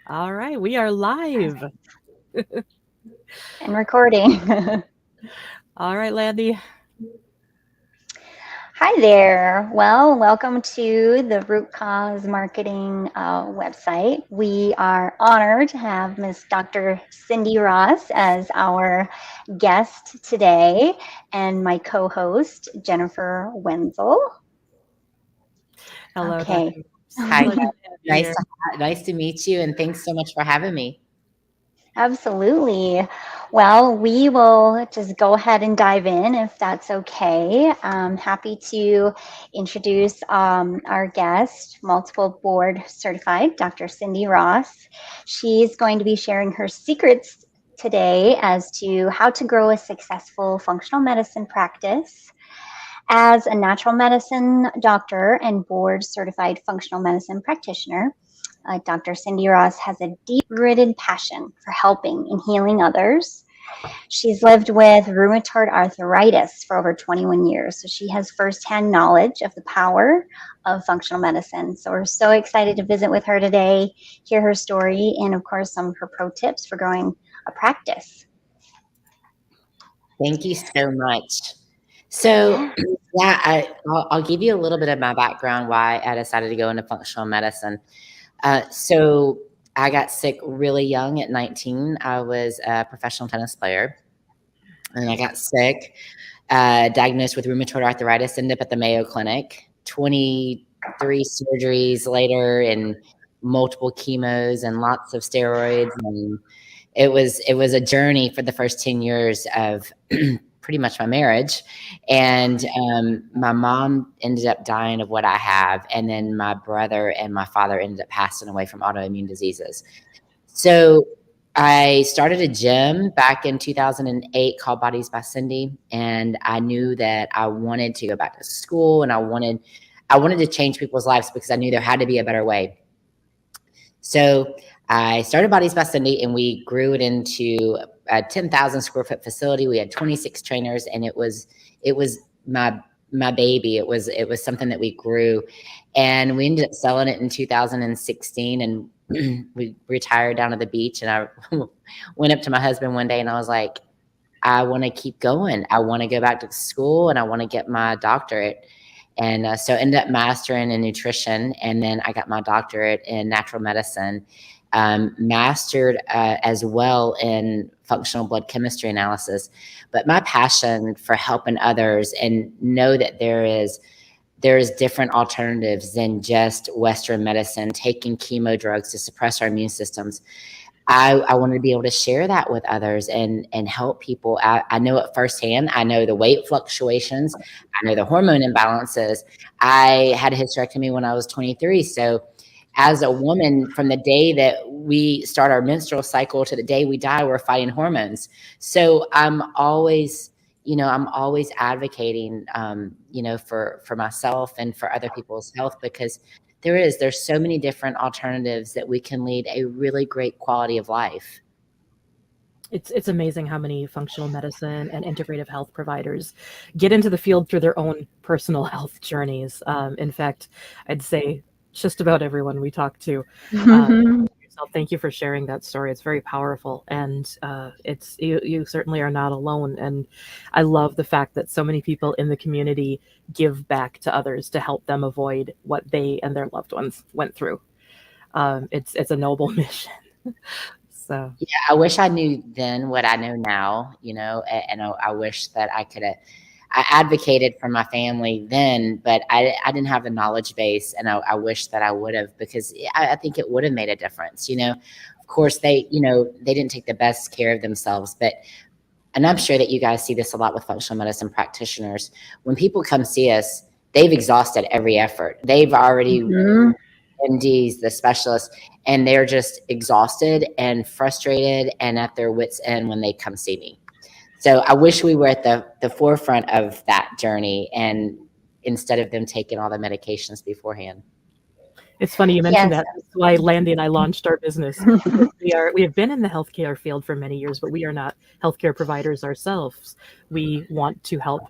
All right, we are live. And recording. All right, Landy. Hi there. Well, welcome to the Root Cause Marketing website. We are honored to have Miss Dr. Cindy Ross as our guest today and my co-host, Jennifer Wenzel. Hello, Okay. Dr. Hi, Glad to have you nice here. nice to meet you, and thanks so much for having me. Absolutely. Well, we will just go ahead and dive in if that's okay. I'm happy to introduce our guest, multiple board certified, Dr. Cindy Ross. She's going to be sharing her secrets today as to how to grow a successful functional medicine practice. As a natural medicine doctor and board certified functional medicine practitioner, Dr. Cindy Ross has a deep rooted passion for helping and healing others. She's lived with rheumatoid arthritis for over 21 years, so she has firsthand knowledge of the power of functional medicine. So we're so excited to visit with her today, hear her story, and of course, some of her pro tips for growing a practice. Thank you so much. So, Yeah. yeah, I'll give you a little bit of my background why I decided to go into functional medicine. So, I got sick really young at 19. I was a professional tennis player, and I got sick, diagnosed with rheumatoid arthritis, ended up at the Mayo Clinic. 23 surgeries later, and multiple chemos, and lots of steroids, and it was a journey for the first 10 years of pretty much my marriage. And my mom ended up dying of what I have, and then my brother and my father ended up passing away from autoimmune diseases. So I started a gym back in 2008 called Bodies by Cindy, and I knew that I wanted to go back to school, and I wanted to change people's lives because I knew there had to be a better way. So I started Bodies by Cindy, and we grew it into a 10,000 square foot facility. We had 26 trainers, and it was my baby. It was something that we grew, and we ended up selling it in 2016, and we retired down to the beach. And I went up to my husband one day, and I was like, I want to keep going. I want to go back to school, and I want to get my doctorate. And so ended up mastering in nutrition, and then I got my doctorate in natural medicine, mastered as well in functional blood chemistry analysis. But my passion for helping others and know that there is different alternatives than just Western medicine, taking chemo drugs to suppress our immune systems. I wanted to be able to share that with others and help people. I know it firsthand. I know the weight fluctuations. I know the hormone imbalances. I had a hysterectomy when I was 23. So as a woman, from the day that we start our menstrual cycle to the day we die, we're fighting hormones. So I'm always advocating, for myself and for other people's health, because there's so many different alternatives that we can lead a really great quality of life. It's amazing how many functional medicine and integrative health providers get into the field through their own personal health journeys. In fact, I'd say just about everyone we talk to. Yourself, thank you for sharing that story. It's very powerful, and it's you certainly are not alone. And I love the fact that so many people in the community give back to others to help them avoid what they and their loved ones went through. It's a noble mission. So. Yeah, I wish I knew then what I know now, and I wish that I advocated for my family then, but I didn't have the knowledge base, and I wish that I would have, because I think it would have made a difference. Of course, they didn't take the best care of themselves, and I'm sure that you guys see this a lot with functional medicine practitioners. When people come see us, they've exhausted every effort. They've already Mhm. MDs, the specialists, and they're just exhausted and frustrated and at their wits' end when they come see me. So I wish we were at the forefront of that journey, and instead of them taking all the medications beforehand. It's funny you mentioned Yes. that. That's why Landy and I launched our business, because we have been in the healthcare field for many years, but we are not healthcare providers ourselves. We want to help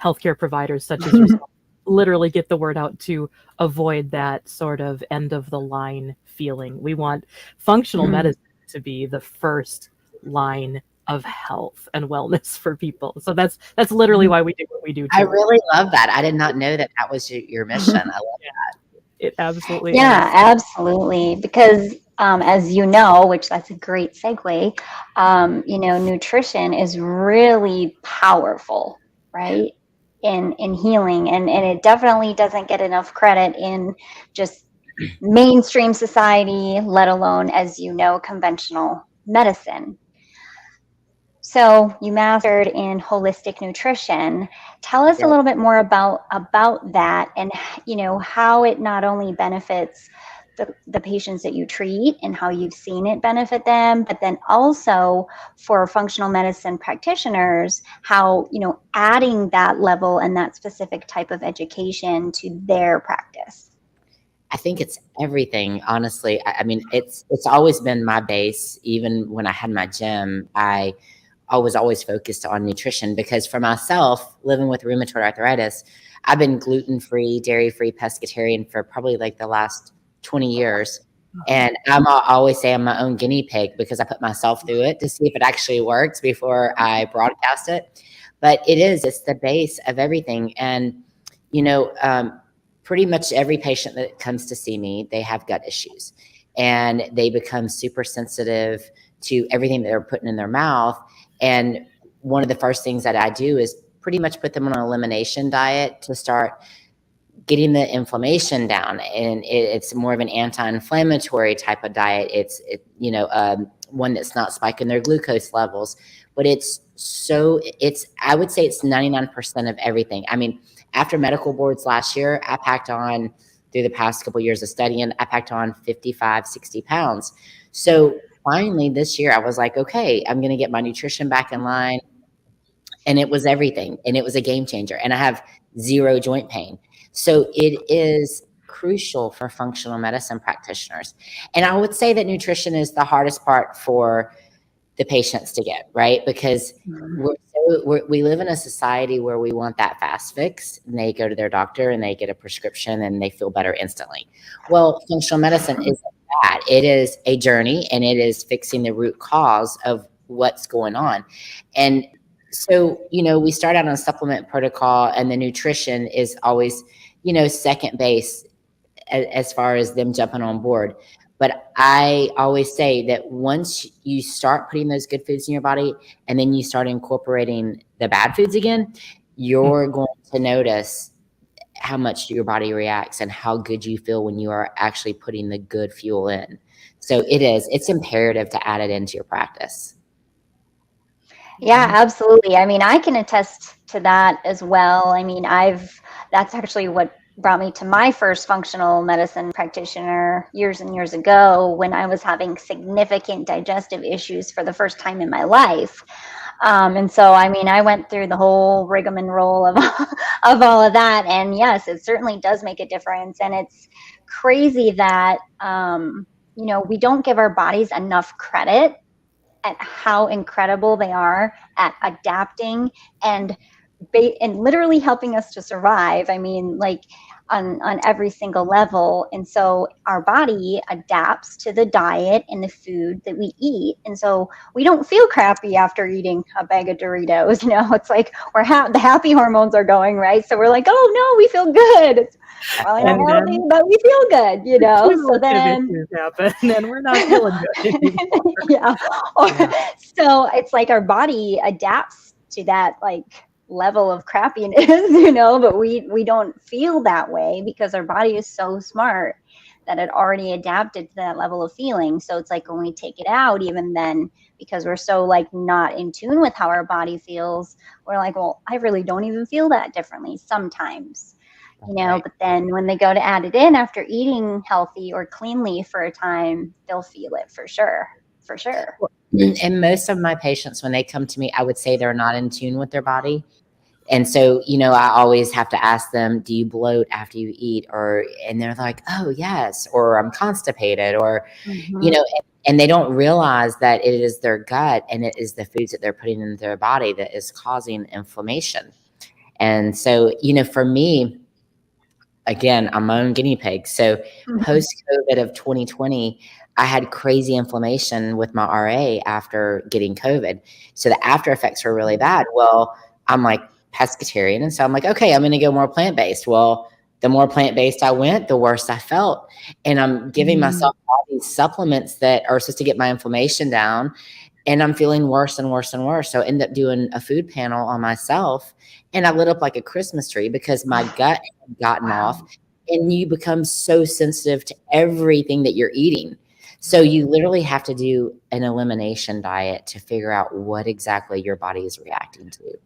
healthcare providers such as yourself literally get the word out to avoid that sort of end of the line feeling. We want functional medicine to be the first line of health and wellness for people. So that's literally why we do what we do too. I really love that. I did not know that that was your mission. I love that. It absolutely Yeah, is. absolutely. Because as you know, which that's a great segue, nutrition is really powerful, right? In healing. And it definitely doesn't get enough credit in just mainstream society, let alone, as you know, conventional medicine. So you mastered in holistic nutrition. Tell us a Yeah. little bit more about that, and how it not only benefits the patients that you treat and how you've seen it benefit them, but then also for functional medicine practitioners, how adding that level and that specific type of education to their practice. I think it's everything, honestly. I mean, it's always been my base. Even when I had my gym, I was always focused on nutrition because for myself, living with rheumatoid arthritis, I've been gluten-free, dairy-free, pescatarian for probably like the last 20 years. And I always say I'm my own guinea pig because I put myself through it to see if it actually works before I broadcast it. But it's the base of everything. And, pretty much every patient that comes to see me, they have gut issues and they become super sensitive to everything that they're putting in their mouth. And one of the first things that I do is pretty much put them on an elimination diet to start getting the inflammation down. And it's more of an anti-inflammatory type of diet. It's one that's not spiking their glucose levels, but I would say it's 99% of everything. I mean, after medical boards last year, I packed on, through the past couple of years of studying, I packed on 55, 60 pounds. So finally this year I was like, okay, I'm going to get my nutrition back in line. And it was everything. And it was a game changer. And I have zero joint pain. So it is crucial for functional medicine practitioners. And I would say that nutrition is the hardest part for the patients to get, right? Because we live in a society where we want that fast fix, and they go to their doctor and they get a prescription and they feel better instantly. Well, functional medicine isn't that. It is a journey, and it is fixing the root cause of what's going on. And so, we start out on a supplement protocol, and the nutrition is always, second base as far as them jumping on board. But I always say that once you start putting those good foods in your body and then you start incorporating the bad foods again, you're going to notice how much your body reacts and how good you feel when you are actually putting the good fuel in. So it's imperative to add it into your practice. Yeah, absolutely. I mean, I can attest to that as well. I mean, that's actually what brought me to my first functional medicine practitioner years and years ago when I was having significant digestive issues for the first time in my life. And so, I mean, I went through the whole rigmarole of all of that. And yes, it certainly does make a difference. And it's crazy that, we don't give our bodies enough credit at how incredible they are at adapting and literally helping us to survive. I mean, like on every single level. And so our body adapts to the diet and the food that we eat. And so we don't feel crappy after eating a bag of Doritos. It's like the happy hormones are going, right? So we're like, oh no, we feel good. It's probably not healthy, but we feel good, so then happen and we're not feeling good anymore. Yeah. So it's like our body adapts to that like level of crappiness, but we don't feel that way because our body is so smart that it already adapted to that level of feeling. So it's like when we take it out, even then, because we're so like not in tune with how our body feels, we're like, well, I really don't even feel that differently sometimes. But then when they go to add it in after eating healthy or cleanly for a time, they'll feel it for sure. And most of my patients, when they come to me, I would say they're not in tune with their body. And so, I always have to ask them, do you bloat after you eat? And they're like, oh, yes. Or I'm constipated or, and they don't realize that it is their gut and it is the foods that they're putting into their body that is causing inflammation. And so, for me, again, I'm my own guinea pig. So post-COVID of 2020, I had crazy inflammation with my RA after getting COVID. So the after effects were really bad. Well, I'm like pescatarian. And so I'm like, okay, I'm going to go more plant-based. Well, the more plant-based I went, the worse I felt. And I'm giving myself all these supplements that are supposed to get my inflammation down. And I'm feeling worse and worse and worse. So I end up doing a food panel on myself. And I lit up like a Christmas tree because my gut had gotten off. And you become so sensitive to everything that you're eating. So you literally have to do an elimination diet to figure out what exactly your body is reacting to.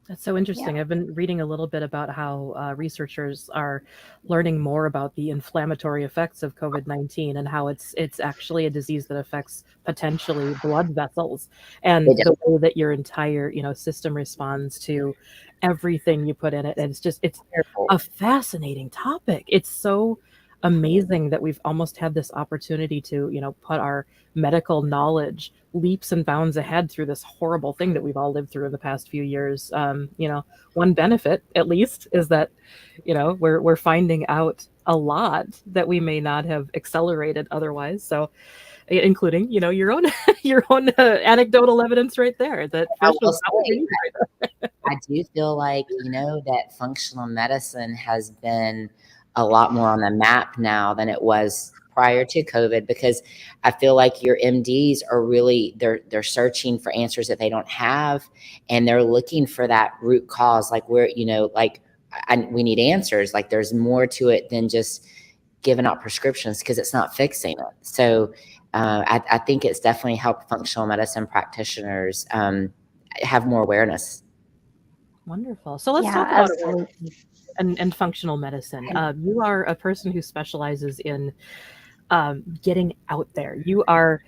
That's so interesting. I've been reading a little bit about how researchers are learning more about the inflammatory effects of COVID-19 and how it's actually a disease that affects potentially blood vessels and the way that your entire system responds to everything you put in it. And it's a fascinating topic. It's so amazing that we've almost had this opportunity to put our medical knowledge leaps and bounds ahead through this horrible thing that we've all lived through in the past few years. One benefit, at least, is that we're finding out a lot that we may not have accelerated otherwise. So, including your own anecdotal evidence right there that fish was I do feel like that functional medicine has been a lot more on the map now than it was prior to COVID, because I feel like your MDs are really, they're searching for answers that they don't have. And they're looking for that root cause, like where, we need answers. Like there's more to it than just giving out prescriptions, because it's not fixing it. So I think it's definitely helped functional medicine practitioners have more awareness. Wonderful. So let's talk about and functional medicine. You are a person who specializes in getting out there. You are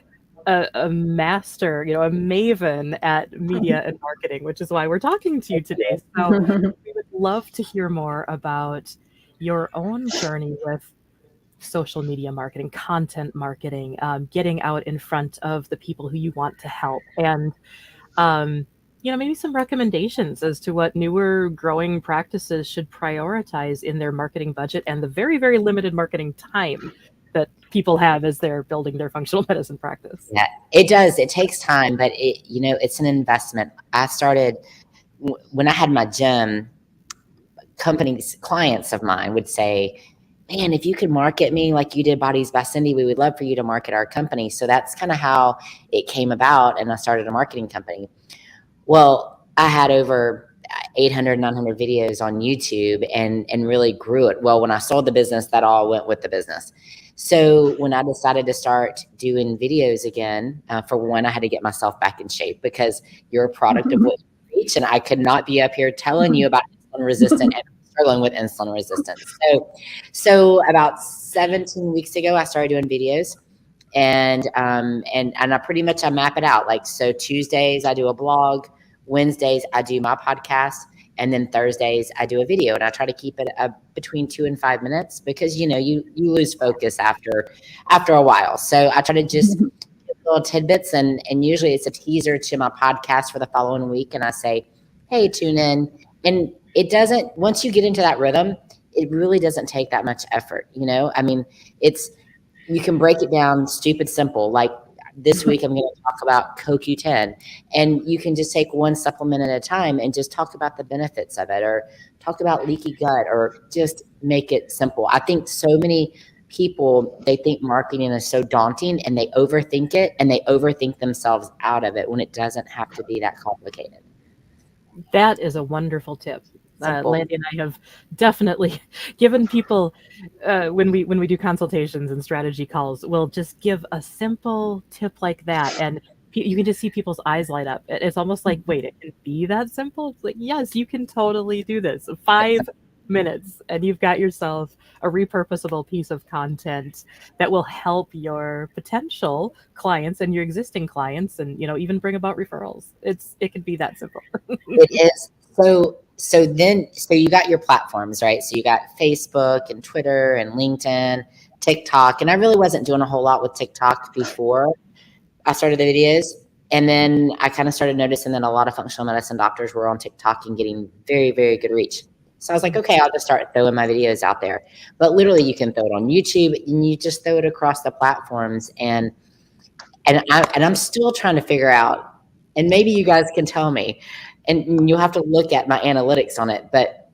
a master, a maven at media and marketing, which is why we're talking to you today. So we would love to hear more about your own journey with social media marketing, content marketing, getting out in front of the people who you want to help, and maybe some recommendations as to what newer growing practices should prioritize in their marketing budget and the very, very limited marketing time that people have as they're building their functional medicine practice. Yeah, it does. It takes time, but it's an investment. I started when I had my gym. Clients of mine would say, man, if you could market me like you did Body's by Cindy, we would love for you to market our company. So that's kind of how it came about. And I started a marketing company. Well, I had over 800, 900 videos on YouTube and really grew it. Well, when I sold the business, that all went with the business. So when I decided to start doing videos again, for one, I had to get myself back in shape, because you're a product of what you reach. And I could not be up here telling you about insulin resistant and struggling with insulin resistance. So about 17 weeks ago, I started doing videos. And I map it out. Like, so Tuesdays I do a blog, Wednesdays I do my podcast, and then Thursdays I do a video. And I try to keep it between 2 and 5 minutes, because you lose focus after a while. So I try to just give little tidbits, and usually it's a teaser to my podcast for the following week. And I say, hey, tune in. And it doesn't, once you get into that rhythm, it really doesn't take that much effort. I mean, you can break it down stupid simple. Like this week, I'm going to talk about CoQ10, and you can just take one supplement at a time and just talk about the benefits of it, or talk about leaky gut, or just make it simple. I think so many people, they think marketing is so daunting, and they overthink it, and they overthink themselves out of it when it doesn't have to be that complicated. That is a wonderful tip. Landy and I have definitely given people, when we do consultations and strategy calls, we'll just give a simple tip like that, and you can just see people's eyes light up. It's almost like, wait, it can be that simple? It's like, yes, you can totally do this. 5 minutes, and you've got yourself a repurposable piece of content that will help your potential clients and your existing clients, and even bring about referrals. It can be that simple. It is. So you got your platforms, right? So you got Facebook and Twitter and LinkedIn, TikTok. And I really wasn't doing a whole lot with TikTok before I started the videos. And then I kind of started noticing that a lot of functional medicine doctors were on TikTok and getting very, very good reach. So I was like, okay, I'll just start throwing my videos out there. But literally, you can throw it on YouTube, and you just throw it across the platforms. And I'm still trying to figure out, and maybe you guys can tell me, and you'll have to look at my analytics on it, but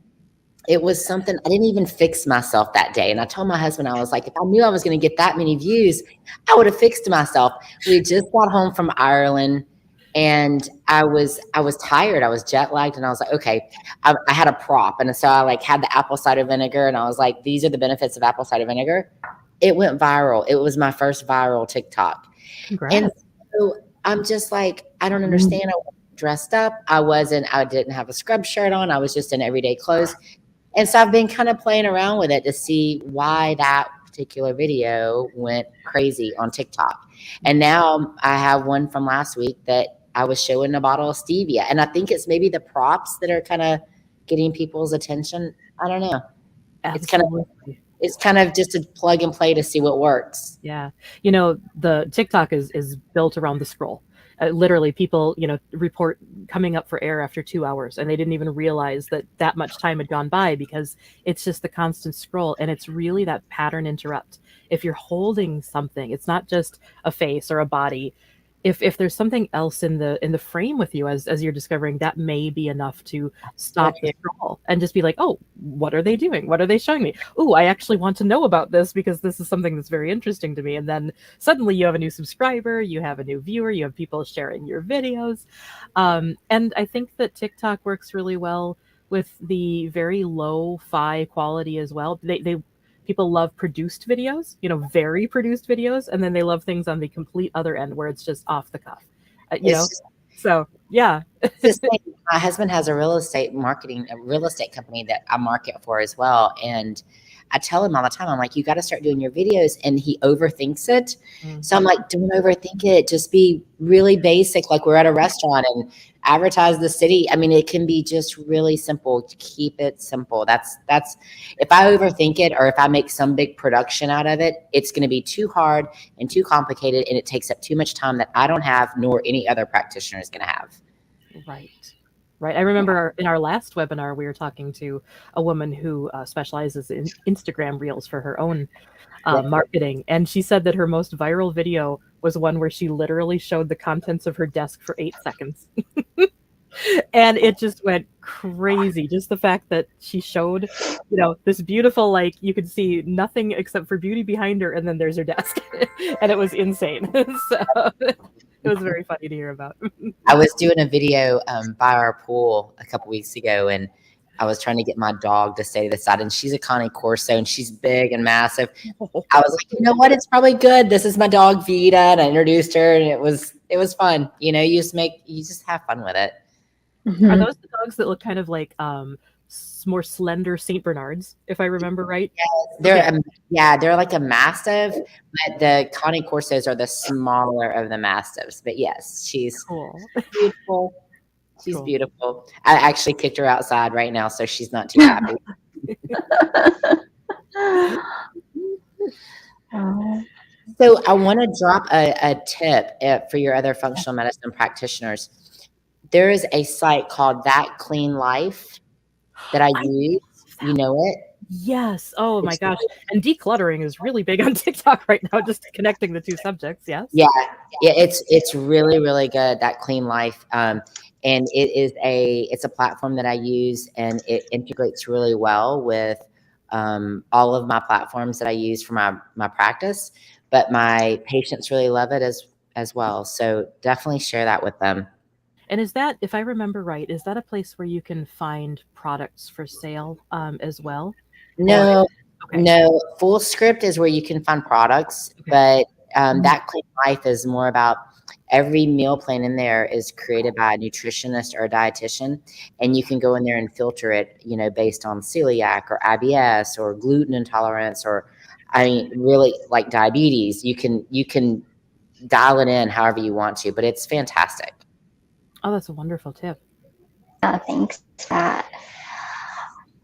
it was something I didn't even fix myself that day. And I told my husband, I was like, if I knew I was going to get that many views, I would have fixed myself. We just got home from Ireland, and I was tired. I was jet lagged, and I was like, okay, I had a prop, and so I like had the apple cider vinegar, and I was like, these are the benefits of apple cider vinegar. It went viral. It was my first viral TikTok. Congrats. And so I'm just like, I don't understand. I wasn't dressed up. I didn't have a scrub shirt on. I was just in everyday clothes. And so I've been kind of playing around with it to see why that particular video went crazy on TikTok. And now I have one from last week that I was showing a bottle of stevia. And I think it's maybe the props that are kind of getting people's attention. I don't know. Absolutely. It's kind of just a plug and play to see what works. Yeah. The TikTok is built around the scroll. Literally, people, report coming up for air after 2 hours, and they didn't even realize that much time had gone by, because it's just the constant scroll, and it's really that pattern interrupt. If you're holding something, it's not just a face or a body. If there's something else in the frame with you, as you're discovering, that may be enough to stop the scroll and just be like, oh, what are they doing? What are they showing me? Oh, I actually want to know about this, because this is something that's very interesting to me. And then suddenly you have a new subscriber, you have a new viewer, you have people sharing your videos. And I think that TikTok works really well with the very low-fi quality as well. People love produced videos, very produced videos, and then they love things on the complete other end where it's just off the cuff, So yeah. My husband has a real estate company that I market for as well. And I tell him all the time, I'm like, you got to start doing your videos. And he overthinks it. So I'm like, don't overthink it. Just be really basic. Like we're at a restaurant and advertise the city. I mean, it can be just really simple. Keep it simple. That's if I overthink it, or if I make some big production out of it, it's going to be too hard and too complicated. And it takes up too much time that I don't have, nor any other practitioner is going to have. Right. I remember in our last webinar, we were talking to a woman who specializes in Instagram Reels for her own marketing. And she said that her most viral video was one where she literally showed the contents of her desk for 8 seconds. And it just went crazy. Just the fact that she showed, this beautiful, like you could see nothing except for beauty behind her. And then there's her desk. And it was insane. So it was very funny to hear about. I was doing a video by our pool a couple weeks ago, and I was trying to get my dog to stay to the side, and she's a Connie Corso, and she's big and massive. I was like, you know what? It's probably good. This is my dog Vita, and I introduced her, and it was fun. You just have fun with it. Mm-hmm. Are those the dogs that look kind of like more slender Saint Bernards, if I remember right? They're like a Mastiff, but the Connie Corsos are the smaller of the Mastiffs. But yes, she's beautiful. She's beautiful. I actually kicked her outside right now, so she's not too happy. So I want to drop a tip for your other functional medicine practitioners. There is a site called That Clean Life that I use. You know it? Yes. Oh my gosh. And decluttering is really big on TikTok right now, just connecting the two subjects. Yes. Yeah. It's really, really good. That Clean Life. And it's a platform that I use, and it integrates really well with all of my platforms that I use for my practice, but my patients really love it as well. So definitely share that with them. And is that, if I remember right, is that a place where you can find products for sale as well? No, Full Script is where you can find products, but That Clean Life is more about every meal plan in there is created by a nutritionist or a dietitian, and you can go in there and filter it, based on celiac or IBS or gluten intolerance, or really like diabetes. You can dial it in however you want to, but it's fantastic. Oh, that's a wonderful tip. Thanks, Pat.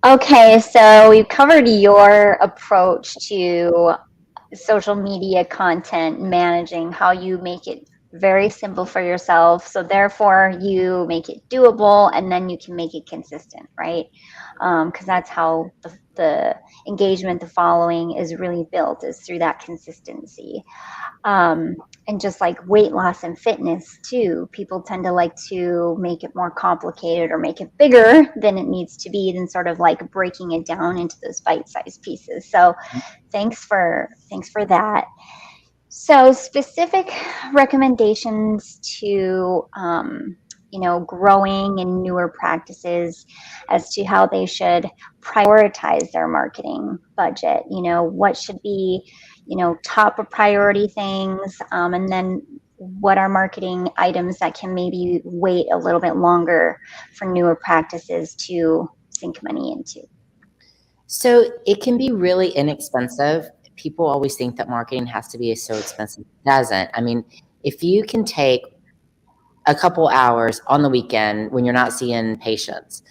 Okay, so we've covered your approach to social media content managing, how you make it very simple for yourself. So therefore you make it doable, and then you can make it consistent, right? Because that's how the engagement, the following is really built, is through that consistency. And just like weight loss and fitness too, people tend to like to make it more complicated or make it bigger than it needs to be, than sort of like breaking it down into those bite-sized pieces. So thanks for that. So specific recommendations to, growing and newer practices as to how they should prioritize their marketing budget. What should be, top of priority things, and then what are marketing items that can maybe wait a little bit longer for newer practices to sink money into. So it can be really inexpensive. People always think that marketing has to be so expensive. It doesn't. I mean, if you can take a couple hours on the weekend when you're not seeing patients,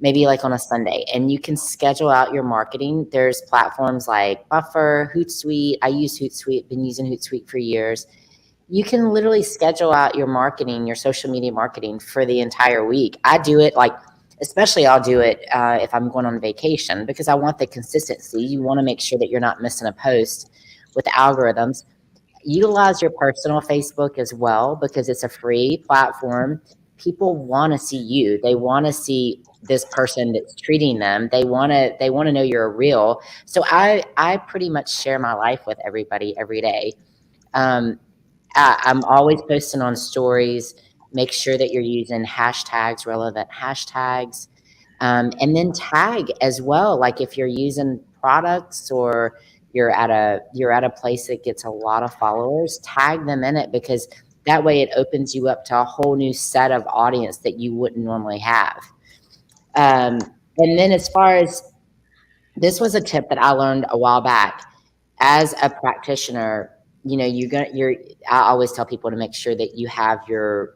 maybe like on a Sunday, and you can schedule out your marketing. There's platforms like Buffer, Hootsuite. I use Hootsuite, been using Hootsuite for years. You can literally schedule out your marketing, your social media marketing for the entire week. I do it especially I'll do it if I'm going on vacation, because I want the consistency. You want to make sure that you're not missing a post with the algorithms. Utilize your personal Facebook as well, because it's a free platform. People want to see you. They want to see this person that's treating them. They want to know you're real. So I pretty much share my life with everybody every day. I'm always posting on stories. Make sure that you're using hashtags, relevant hashtags, and then tag as well. Like if you're using products, or you're at a place that gets a lot of followers, tag them in it, because that way it opens you up to a whole new set of audience that you wouldn't normally have. And then as far as, this was a tip that I learned a while back as a practitioner. I always tell people to make sure that you have your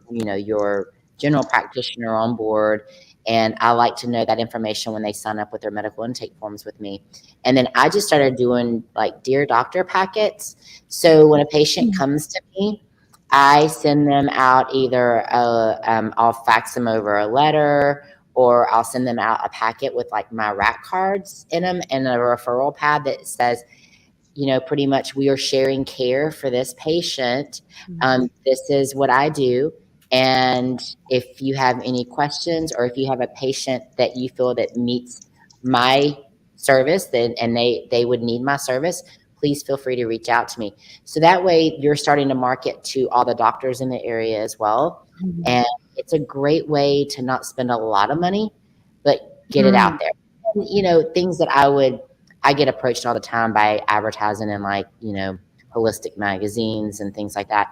general practitioner on board. And I like to know that information when they sign up with their medical intake forms with me. And then I just started doing like Dear Doctor packets. So when a patient comes to me, I send them out I'll fax them over a letter, or I'll send them out a packet with like my rack cards in them and a referral pad that says, pretty much, we are sharing care for this patient. This is what I do. And if you have any questions, or if you have a patient that you feel that meets my service, and they would need my service, please feel free to reach out to me. So that way you're starting to market to all the doctors in the area as well. And it's a great way to not spend a lot of money, but get it out there. And, things that I get approached all the time by advertising in holistic magazines and things like that.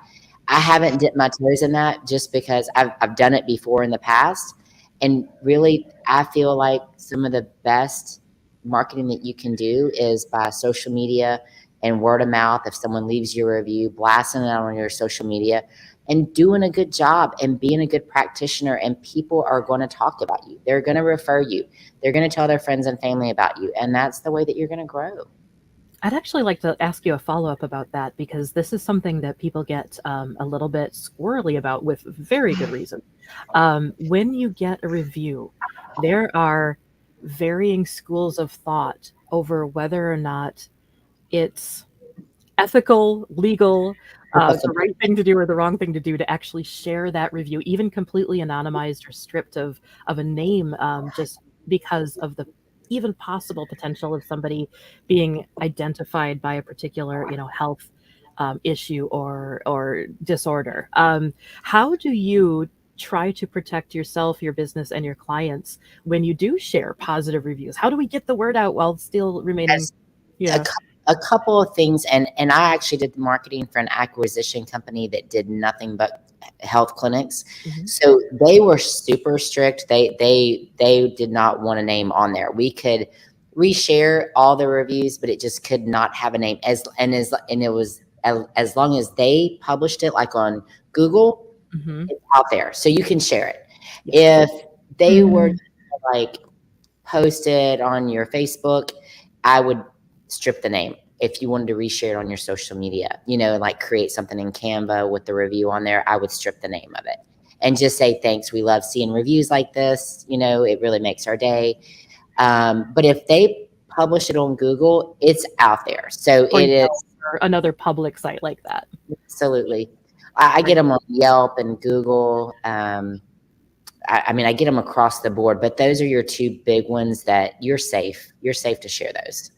I haven't dipped my toes in that, just because I've done it before in the past. And really, I feel like some of the best marketing that you can do is by social media and word of mouth. If someone leaves you a review, blasting it out on your social media, and doing a good job and being a good practitioner, and people are going to talk about you. They're going to refer you. They're going to tell their friends and family about you. And that's the way that you're going to grow. I'd actually like to ask you a follow-up about that, because this is something that people get a little bit squirrely about, with very good reason. When you get a review, there are varying schools of thought over whether or not it's ethical, legal, the right thing to do or the wrong thing to do to actually share that review, even completely anonymized or stripped of a name, just because of the even possible potential of somebody being identified by a particular, health issue or disorder. How do you try to protect yourself, your business, and your clients when you do share positive reviews? How do we get the word out while still remaining? A couple of things, and I actually did the marketing for an acquisition company that did nothing but health clinics. So they were super strict. They did not want a name on there. We could reshare all the reviews, but it just could not have a name. As long as they published it, like on Google, it's out there, so you can share it. If they were like posted on your Facebook, I would strip the name. if you wanted to reshare it on your social media, you know, like create something in Canva with the review on there, I would strip the name of it and just say, thanks. We love seeing reviews like this. You know, it really makes our day. But if they publish it on Google, it's out there. So Or it is or another public site like that. absolutely. I get them on Yelp and Google. I mean, I get them across the board, but those are your two big ones that you're safe. You're safe to share those.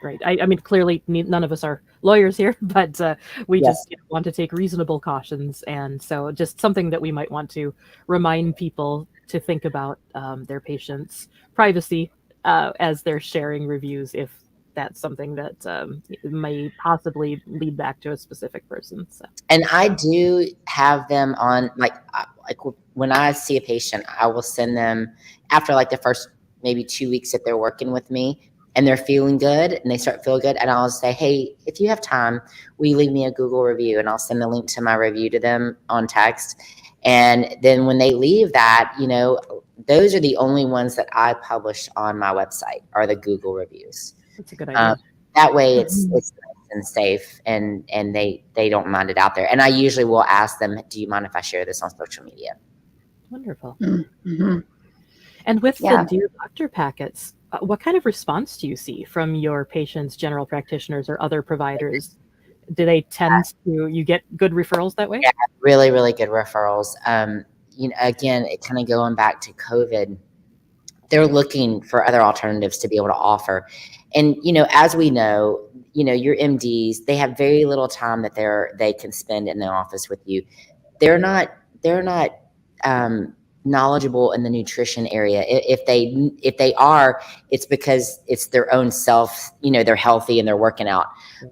Great. I mean, clearly none of us are lawyers here, but we Yes. just want to take reasonable cautions. And so just something that we might want to remind people to think about their patients' privacy as they're sharing reviews, if that's something that may possibly lead back to a specific person. So. And I do have them on, like when I see a patient, I will send them after like the first maybe 2 weeks that they're working with me and they're feeling good and they start feeling good. And I'll say, hey, if you have time, will you leave me a Google review? And I'll send the link to my review to them on text. And then when they leave that, you know, those are the only ones that I publish on my website are the Google reviews. That's a good idea. That way it's nice and safe and they don't mind it out there. And I usually will ask them, do you mind if I share this on social media? Wonderful. Mm-hmm. And with the Dear Doctor packets, what kind of response do you see from your patients, general practitioners, or other providers? Do they tend to, you get good referrals that way? Yeah, really, really good referrals. You know, again, it kind of going back to COVID, they're looking for other alternatives to be able to offer. And, you know, as we know, you know, your MDs, they have very little time that they can spend in the office with you. They're not knowledgeable in the nutrition area. If they are, it's because it's their own self, you know, they're healthy and they're working out.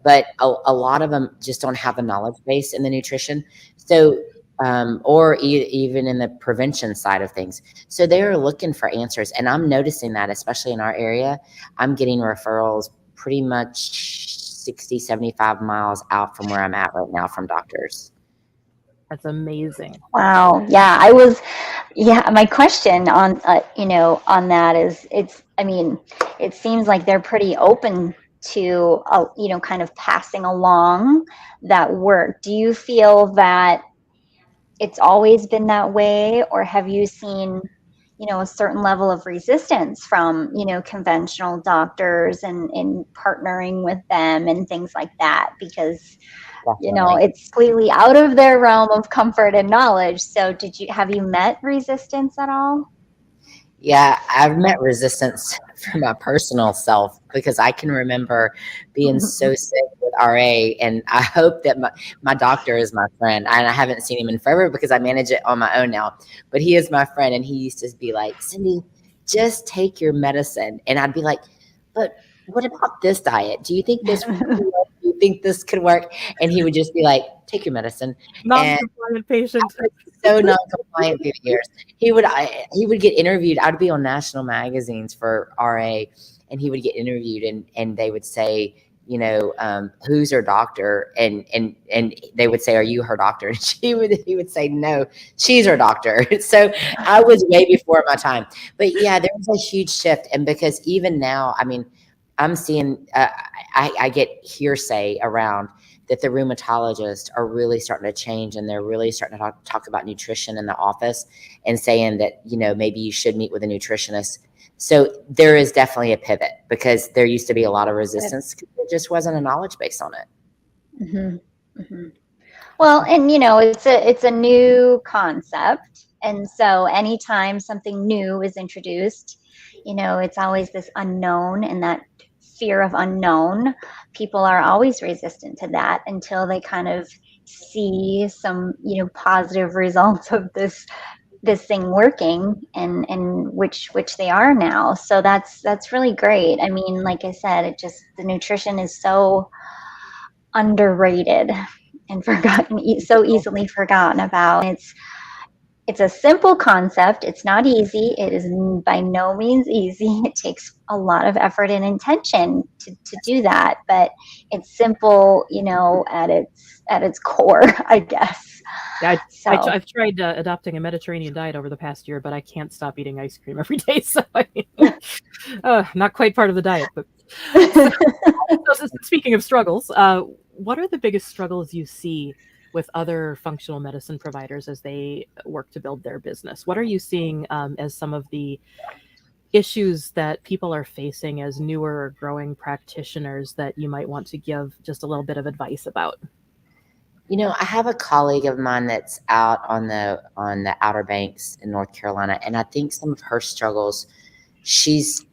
But a lot of them just don't have a knowledge base in the nutrition. So, or even in the prevention side of things. So they're looking for answers. And I'm noticing that, especially in our area, I'm getting referrals pretty much 60, 75 miles out from where I'm at right now from doctors. That's amazing. Wow. Yeah. My question on, on that is it seems like they're pretty open to, kind of passing along that work. Do you feel that it's always been that way, or have you seen, a certain level of resistance from, conventional doctors and partnering with them and things like that? Because it's completely out of their realm of comfort and knowledge. So have you met resistance at all? Yeah, I've met resistance for my personal self because I can remember being so sick with RA, and I hope that my doctor is my friend. And I haven't seen him in forever because I manage it on my own now, but he is my friend. And he used to be like, Cindy, just take your medicine. And I'd be like, but what about this diet? Do you think this could work? And he would just be like, take your medicine. Non-compliant patient. So non-compliant through the years. He would get interviewed. I'd be on national magazines for RA, and he would get interviewed, and they would say, who's her doctor? And they would say, are you her doctor? And he would say, no, she's her doctor. So I was way before my time. But yeah, there was a huge shift. And because even now, I mean, I'm seeing, I get hearsay around that the rheumatologists are really starting to change, and they're really starting to talk about nutrition in the office and saying that, maybe you should meet with a nutritionist. So there is definitely a pivot because there used to be a lot of resistance because there just wasn't a knowledge base on it. Mm-hmm. Mm-hmm. Well, and it's a new concept. And so anytime something new is introduced, it's always this unknown, and that fear of unknown. People are always resistant to that until they kind of see some, positive results of this thing working, and which they are now. So that's really great. I mean, like I said, the nutrition is so underrated and forgotten, so easily forgotten about. It's a simple concept. It's not easy. It is by no means easy. It takes a lot of effort and intention to do that, but it's simple, at its core, I guess. Yeah, I've tried adopting a Mediterranean diet over the past year, but I can't stop eating ice cream every day. So not quite part of the diet, but So speaking of struggles, what are the biggest struggles you see with other functional medicine providers as they work to build their business? What are you seeing as some of the issues that people are facing as newer or growing practitioners that you might want to give just a little bit of advice about? I have a colleague of mine that's out on the Outer Banks in North Carolina, and I think some of her struggles, she's,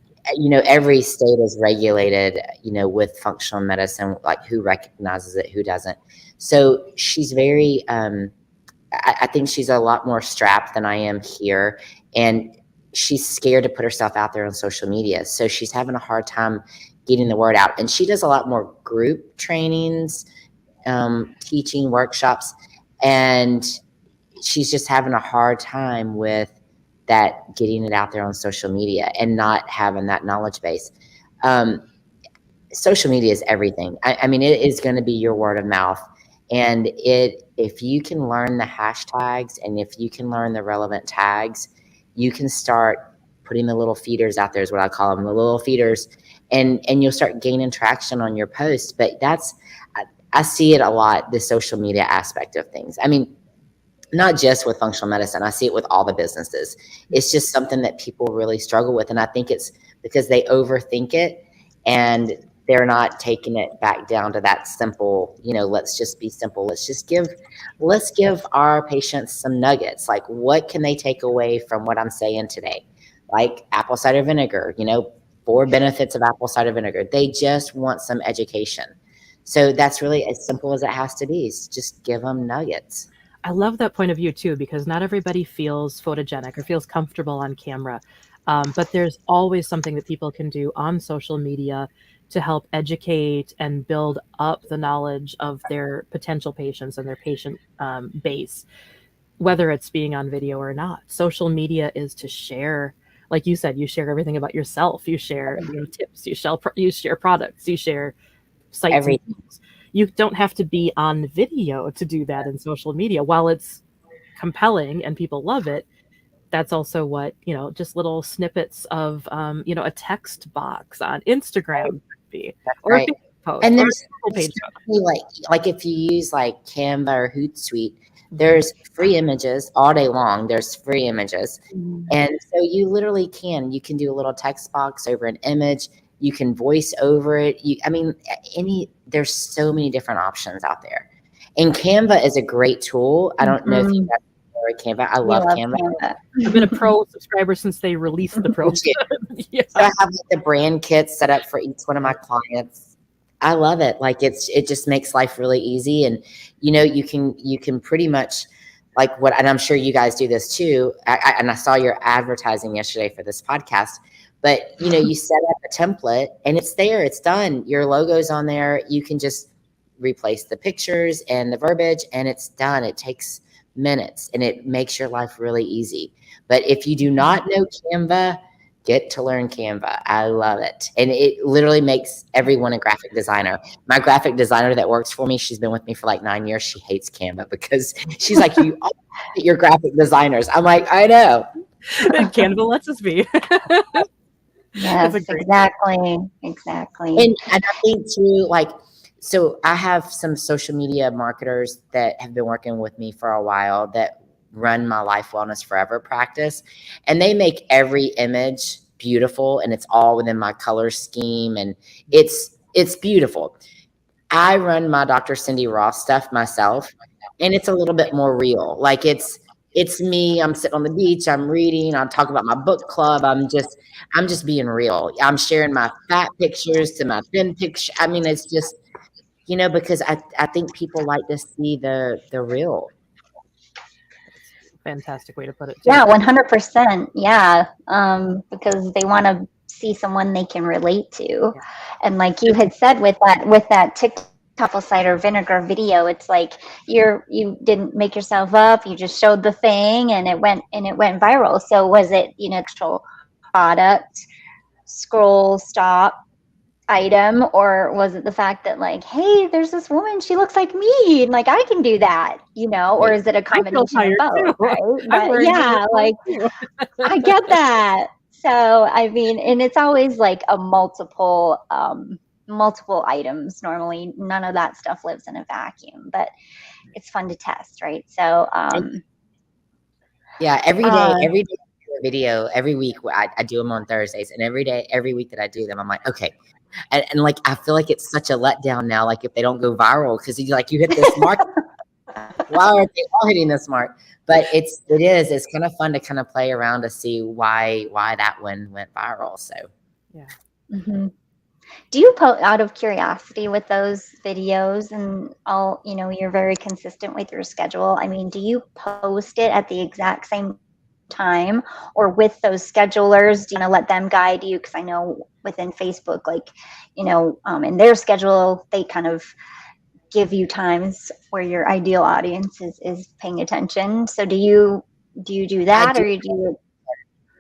every state is regulated, with functional medicine, like who recognizes it, who doesn't. So she's very, I think she's a lot more strapped than I am here, and she's scared to put herself out there on social media. So she's having a hard time getting the word out, and she does a lot more group trainings, teaching workshops, and she's just having a hard time with that, getting it out there on social media and not having that knowledge base. Social media is everything. I mean, it is going to be your word of mouth, and if you can learn the hashtags and if you can learn the relevant tags, you can start putting the little feeders out there, is what I call them, the little feeders, and you'll start gaining traction on your post. But I see it a lot, the social media aspect of things. I mean, not just with functional medicine. I see it with all the businesses. It's just something that people really struggle with. And I think it's because they overthink it and they're not taking it back down to that simple, let's just be simple. Let's give our patients some nuggets. Like, what can they take away from what I'm saying today? Like apple cider vinegar, 4 benefits of apple cider vinegar. They just want some education. So that's really as simple as it has to be. Is just give them nuggets. I love that point of view too, because not everybody feels photogenic or feels comfortable on camera. But there's always something that people can do on social media to help educate and build up the knowledge of their potential patients and their patient base, whether it's being on video or not. Social media is to share, like you said, you share everything about yourself. You share tips, you share products, you share sites. Everything. You don't have to be on video to do that in social media. While it's compelling and people love it, that's also what, just little snippets of, a text box on Instagram could be, or right. a Facebook post, and or there's a page. like if you use like Canva or Hootsuite, there's free images all day long. There's free images. And so you literally you can do a little text box over an image. You can voice over it. There's so many different options out there. And Canva is a great tool. I don't know if you guys know Canva. I love Canva. I've been a pro subscriber since they released the pro. Yeah. So I have the brand kits set up for each one of my clients. I love it. Like it just makes life really easy. And you can pretty much and I'm sure you guys do this too. And I saw your advertising yesterday for this podcast. But, you set up a template and it's there, it's done. Your logo's on there. You can just replace the pictures and the verbiage and it's done. It takes minutes and it makes your life really easy. But if you do not know Canva, get to learn Canva. I love it. And it literally makes everyone a graphic designer. My graphic designer that works for me, she's been with me for like 9 years. She hates Canva because she's like, you're graphic designers. I'm like, I know. Canva lets us be. Yes, exactly. And I think too, so I have some social media marketers that have been working with me for a while that run my Life Wellness Forever practice, and they make every image beautiful and it's all within my color scheme and it's beautiful. I run my Dr. Cindy Ross stuff myself and it's a little bit more real. Like it's me. I'm sitting on the beach. I'm reading. I'm talking about my book club. I'm just being real. I'm sharing my fat pictures to my thin picture. I mean, it's just, because I think people like to see the real. Fantastic way to put it too. Yeah, 100%. Yeah. Because they want to see someone they can relate to. Yeah. And like you had said with that TikTok apple cider vinegar video, it's like you didn't make yourself up, you just showed the thing and it went viral. So was it actual product, scroll, stop, item, or was it the fact that like, hey, there's this woman, she looks like me and like I can do that, or is it a combination of both? Right? But yeah, like I get that. So, I mean, and it's always like a multiple items. Normally, none of that stuff lives in a vacuum, but it's fun to test, right? So, Yeah, uh, every day I do a video, every week I do them on Thursdays, and every week that I do them, I'm like, okay. And like, I feel like it's such a letdown now, like if they don't go viral, because you hit this mark. Why aren't they all hitting this mark? But it's kind of fun to kind of play around to see why that one went viral. So Yeah. hmm Do you post out of curiosity with those videos and all, you're very consistent with your schedule. I mean, do you post it at the exact same time or with those schedulers? Do you want to let them guide you? Because I know within Facebook, like, in their schedule, they kind of give you times where your ideal audience is paying attention. So do I that do. or do you?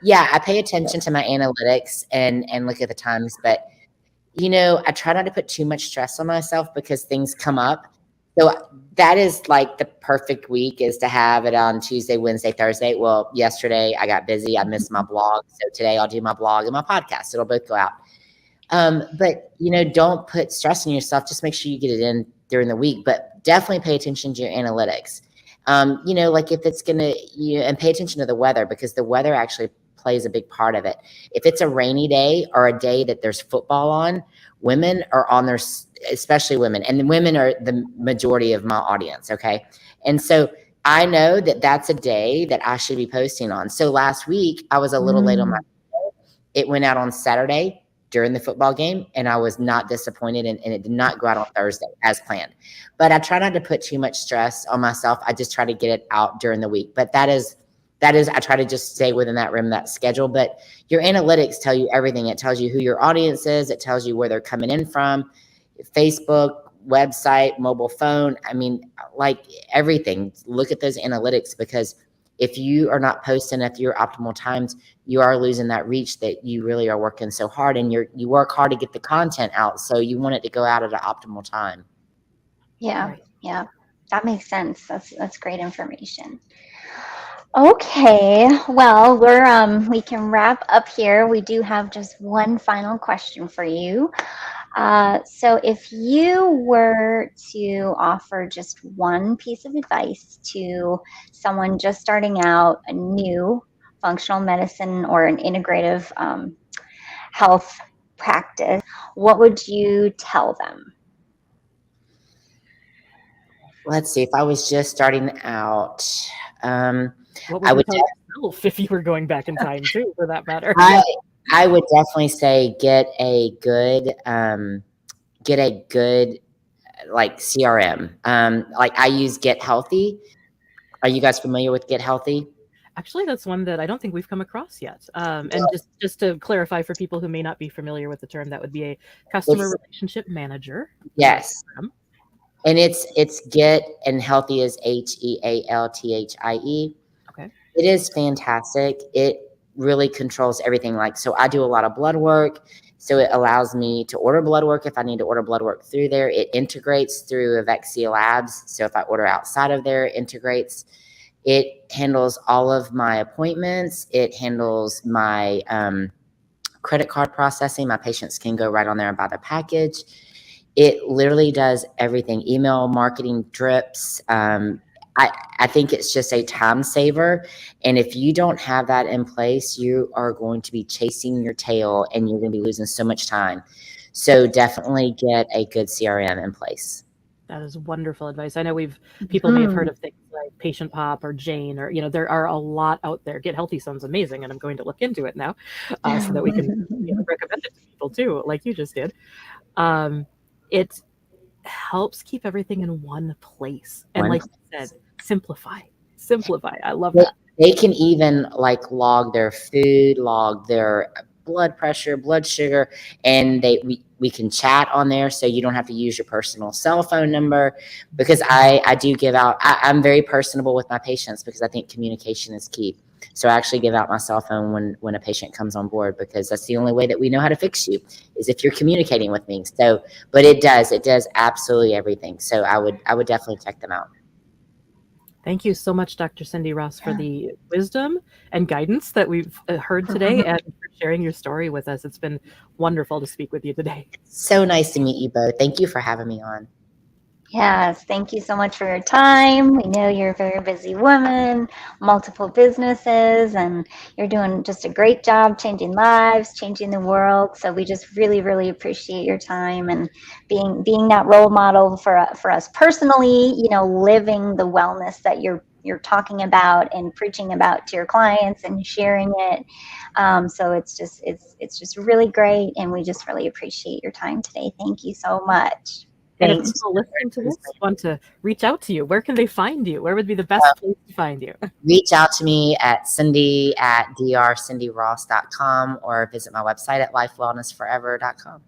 Yeah, I pay attention to my analytics and look at the times, but I try not to put too much stress on myself because things come up. So that is like the perfect week is to have it on Tuesday, Wednesday, Thursday. Well, yesterday I got busy. I missed my blog. So today I'll do my blog and my podcast. It'll both go out. But don't put stress on yourself. Just make sure you get it in during the week, but definitely pay attention to your analytics. Like if it's and pay attention to the weather because the weather actually plays a big part of it. If it's a rainy day or a day that there's football on, women are on their, especially women, and the women are the majority of my audience. Okay. And so I know that that's a day that I should be posting on. So last week I was a little late on my, it went out on Saturday during the football game, and I was not disappointed, and it did not go out on Thursday as planned. But I try not to put too much stress on myself. I just try to get it out during the week. But that is I try to just stay within that rim, that schedule. But your analytics tell you everything. It tells you who your audience is. It tells you where they're coming in from, Facebook, website, mobile phone. I mean, like everything. Look at those analytics because if you are not posting at your optimal times, you are losing that reach that you really are working so hard, and you work hard to get the content out. So you want it to go out at an optimal time. Yeah. Right. Yeah. That makes sense. That's great information. Okay, well, we can wrap up here. We do have just one final question for you. So if you were to offer just one piece of advice to someone just starting out, a new functional medicine or an integrative health practice, what would you tell them? Let's see. If I was just starting out, What I would you would tell yourself if you were going back in time too, for that matter? I would definitely say get a good like CRM. Like I use Get Healthy. Are you guys familiar with Get Healthy? Actually, that's one that I don't think we've come across yet. And just to clarify for people who may not be familiar with the term, that would be a customer relationship manager. Yes. And it's Get, and Healthy is HEALTHIE. Okay. It is fantastic. It really controls everything. Like, so I do a lot of blood work. So it allows me to order blood work if I need to order blood work through there. It integrates through Avexia Labs. So if I order outside of there, it integrates. It handles all of my appointments. It handles my credit card processing. My patients can go right on there and buy the package. It literally does everything. Email marketing, drips. I think it's just a time saver. And if you don't have that in place, you are going to be chasing your tail and you're going to be losing so much time. So definitely get a good CRM in place. That is wonderful advice. I know people may have heard of things like Patient Pop or Jane, or there are a lot out there. Get Healthy sounds amazing, and I'm going to look into it now, so that we can recommend it to people too, like you just did. It helps keep everything in one place, and like you said, simplify. I love that. They can even like log their food, log their blood pressure, blood sugar, and we can chat on there, so you don't have to use your personal cell phone number, because I do give out, I'm very personable with my patients because I think communication is key. So I actually give out my cell phone when a patient comes on board, because that's the only way that we know how to fix you is if you're communicating with me. So, but it does absolutely everything. So I would definitely check them out. Thank you so much, Dr. Cindy Ross, for the wisdom and guidance that we've heard today and for sharing your story with us. It's been wonderful to speak with you today. So nice to meet you both. Thank you for having me on. Yes, thank you so much for your time. We know you're a very busy woman, multiple businesses, and you're doing just a great job changing lives, changing the world. So we just really, really appreciate your time and being that role model for us personally. You know, living the wellness that you're talking about and preaching about to your clients and sharing it. So it's just really great, and we just really appreciate your time today. Thank you so much. And if Thanks. people listening to this want to reach out to you, where can they find you? Where would be the best place to find you? Reach out to me at Cindy at drcindyross.com or visit my website at lifewellnessforever.com.